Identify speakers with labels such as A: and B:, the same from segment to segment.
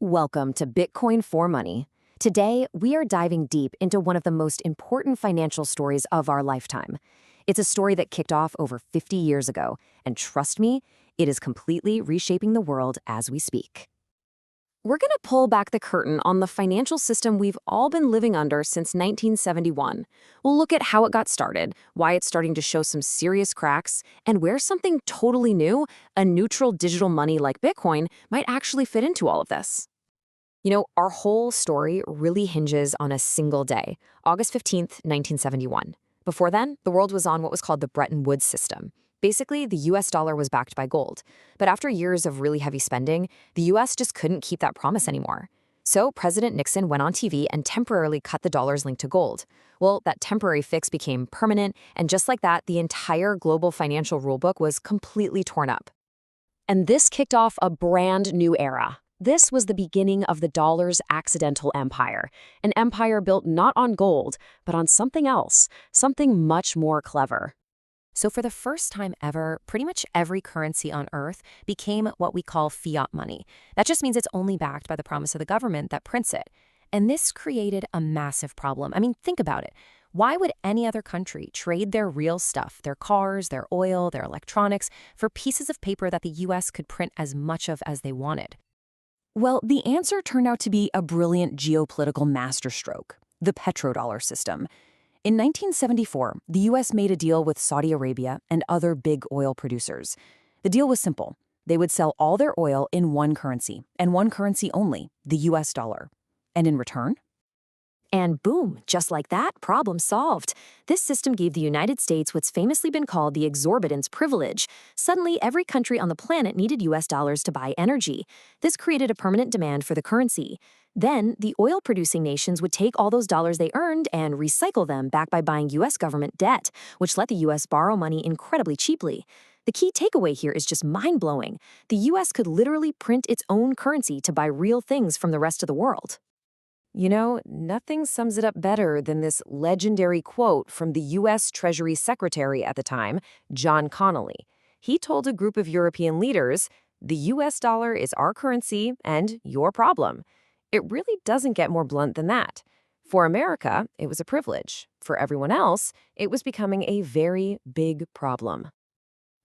A: Welcome to Bitcoin for Money. Today, we are diving deep into one of the most important financial stories of our lifetime. It's a story that kicked off over 50 years ago, and trust me, it is completely reshaping the world as we speak. We're going to pull back the curtain on the financial system we've all been living under since 1971. We'll look at how it got started, why it's starting to show some serious cracks, and where something totally new, a neutral digital money like Bitcoin, might actually fit into all of this. Our whole story really hinges on a single day, August 15th, 1971. Before then, the world was on what was called the Bretton Woods system. Basically, the US dollar was backed by gold. But after years of really heavy spending, the US just couldn't keep that promise anymore. So President Nixon went on TV and temporarily cut the dollar's link to gold. Well, that temporary fix became permanent, and just like that, the entire global financial rulebook was completely torn up. And this kicked off a brand new era. This was the beginning of the dollar's accidental empire, an empire built not on gold, but on something else, something much more clever. So for the first time ever, pretty much every currency on Earth became what we call fiat money. That just means it's only backed by the promise of the government that prints it. And this created a massive problem. I mean, think about it. Why would any other country trade their real stuff, their cars, their oil, their electronics, for pieces of paper that the US could print as much of as they wanted? Well, the answer turned out to be a brilliant geopolitical masterstroke, the petrodollar system. In 1974, the U.S. made a deal with Saudi Arabia and other big oil producers. The deal was simple. They would sell all their oil in one currency, and one currency only, the U.S. dollar. And in return? And boom, just like that, problem solved. This system gave the United States what's famously been called the exorbitance privilege. Suddenly, every country on the planet needed US dollars to buy energy. This created a permanent demand for the currency. Then, the oil-producing nations would take all those dollars they earned and recycle them back by buying US government debt, which let the US borrow money incredibly cheaply. The key takeaway here is just mind-blowing. The US could literally print its own currency to buy real things from the rest of the world. Nothing sums it up better than this legendary quote from the U.S. Treasury Secretary at the time, John Connally. He told a group of European leaders, "The U.S. dollar is our currency and your problem." It really doesn't get more blunt than that. For America, it was a privilege. For everyone else, it was becoming a very big problem.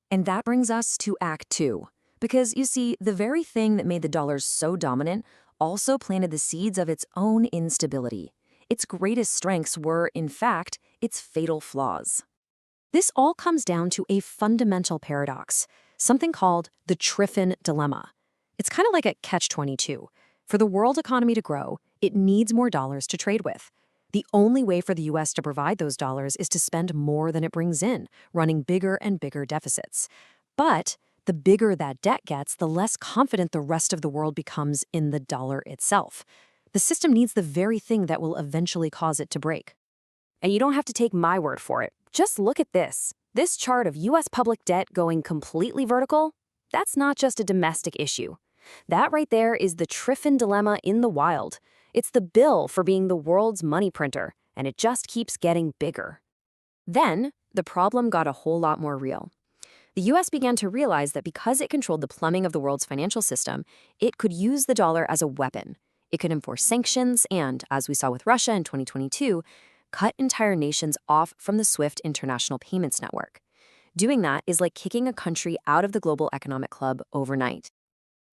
A: And that brings us to Act Two. Because, you see, the very thing that made the dollar so dominant also planted the seeds of its own instability. Its greatest strengths were, in fact, its fatal flaws. This all comes down to a fundamental paradox, something called the Triffin dilemma. It's kind of like a catch-22. For the world economy to grow, it needs more dollars to trade with. The only way for the U.S. to provide those dollars is to spend more than it brings in, running bigger and bigger deficits. But the bigger that debt gets, the less confident the rest of the world becomes in the dollar itself. The system needs the very thing that will eventually cause it to break. And you don't have to take my word for it. Just look at this. This chart of U.S. public debt going completely vertical, that's not just a domestic issue. That right there is the Triffin dilemma in the wild. It's the bill for being the world's money printer, and it just keeps getting bigger. Then, the problem got a whole lot more real. The U.S. began to realize that because it controlled the plumbing of the world's financial system, it could use the dollar as a weapon. It could enforce sanctions and, as we saw with Russia in 2022, cut entire nations off from the SWIFT international payments network. Doing that is like kicking a country out of the global economic club overnight.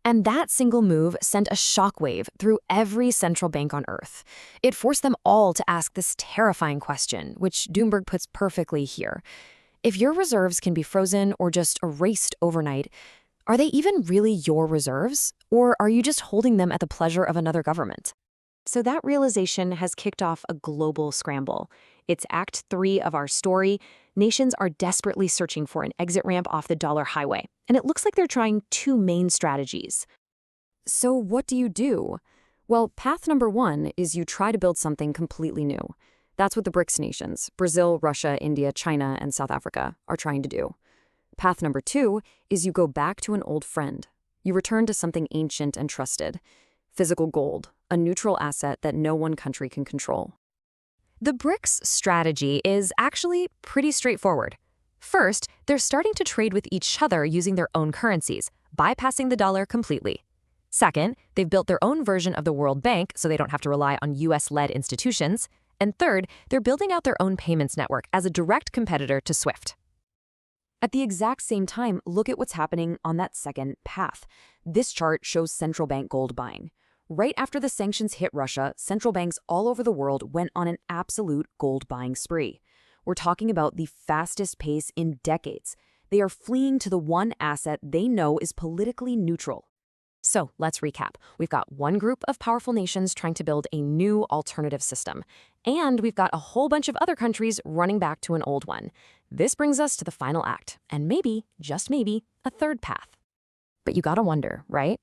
A: And that single move sent a shockwave through every central bank on Earth. It forced them all to ask this terrifying question, which Doomberg puts perfectly here. If your reserves can be frozen or just erased overnight, are they even really your reserves? Or are you just holding them at the pleasure of another government? So that realization has kicked off a global scramble. It's Act 3 of our story. Nations are desperately searching for an exit ramp off the dollar highway, and it looks like they're trying two main strategies. So what do? Well, path number one is you try to build something completely new. That's what the BRICS nations, Brazil, Russia, India, China, and South Africa, are trying to do. Path number two is you go back to an old friend. You return to something ancient and trusted. Physical gold, a neutral asset that no one country can control. The BRICS strategy is actually pretty straightforward. First, they're starting to trade with each other using their own currencies, bypassing the dollar completely. Second, they've built their own version of the World Bank so they don't have to rely on US-led institutions. And third, they're building out their own payments network as a direct competitor to SWIFT. At the exact same time, look at what's happening on that second path. This chart shows central bank gold buying. Right after the sanctions hit Russia, central banks all over the world went on an absolute gold buying spree. We're talking about the fastest pace in decades. They are fleeing to the one asset they know is politically neutral. So let's recap. We've got one group of powerful nations trying to build a new alternative system. And we've got a whole bunch of other countries running back to an old one. This brings us to the final act, and maybe, just maybe, a third path. But you gotta wonder, right?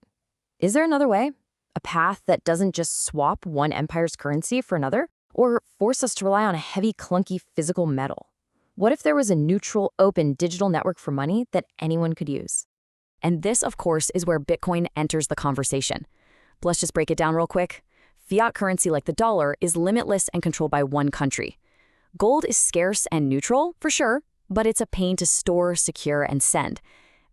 A: Is there another way? A path that doesn't just swap one empire's currency for another, or force us to rely on a heavy, clunky physical metal? What if there was a neutral, open digital network for money that anyone could use? And this, of course, is where Bitcoin enters the conversation. Let's just break it down real quick. Fiat currency like the dollar is limitless and controlled by one country. Gold is scarce and neutral, for sure, but it's a pain to store, secure, and send.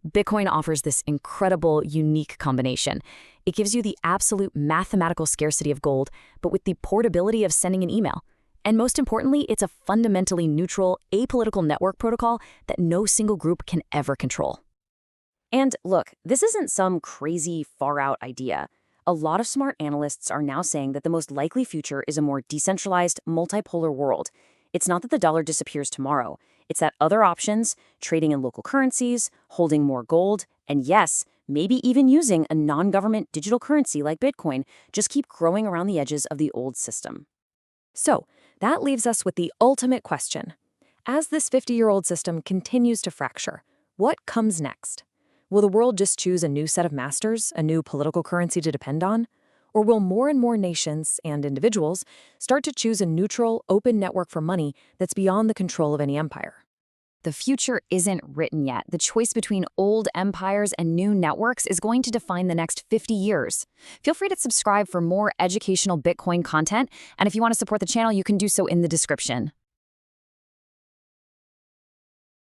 A: Bitcoin offers this incredible, unique combination. It gives you the absolute mathematical scarcity of gold, but with the portability of sending an email. And most importantly, it's a fundamentally neutral, apolitical network protocol that no single group can ever control. And look, this isn't some crazy, far-out idea. A lot of smart analysts are now saying that the most likely future is a more decentralized, multipolar world. It's not that the dollar disappears tomorrow. It's that other options, trading in local currencies, holding more gold, and yes, maybe even using a non-government digital currency like Bitcoin, just keep growing around the edges of the old system. So, that leaves us with the ultimate question. As this 50-year-old system continues to fracture, what comes next? Will the world just choose a new set of masters, a new political currency to depend on? Or will more and more nations and individuals start to choose a neutral, open network for money that's beyond the control of any empire? The future isn't written yet. The choice between old empires and new networks is going to define the next 50 years. Feel free to subscribe for more educational Bitcoin content, and if you want to support the channel, you can do so in the description.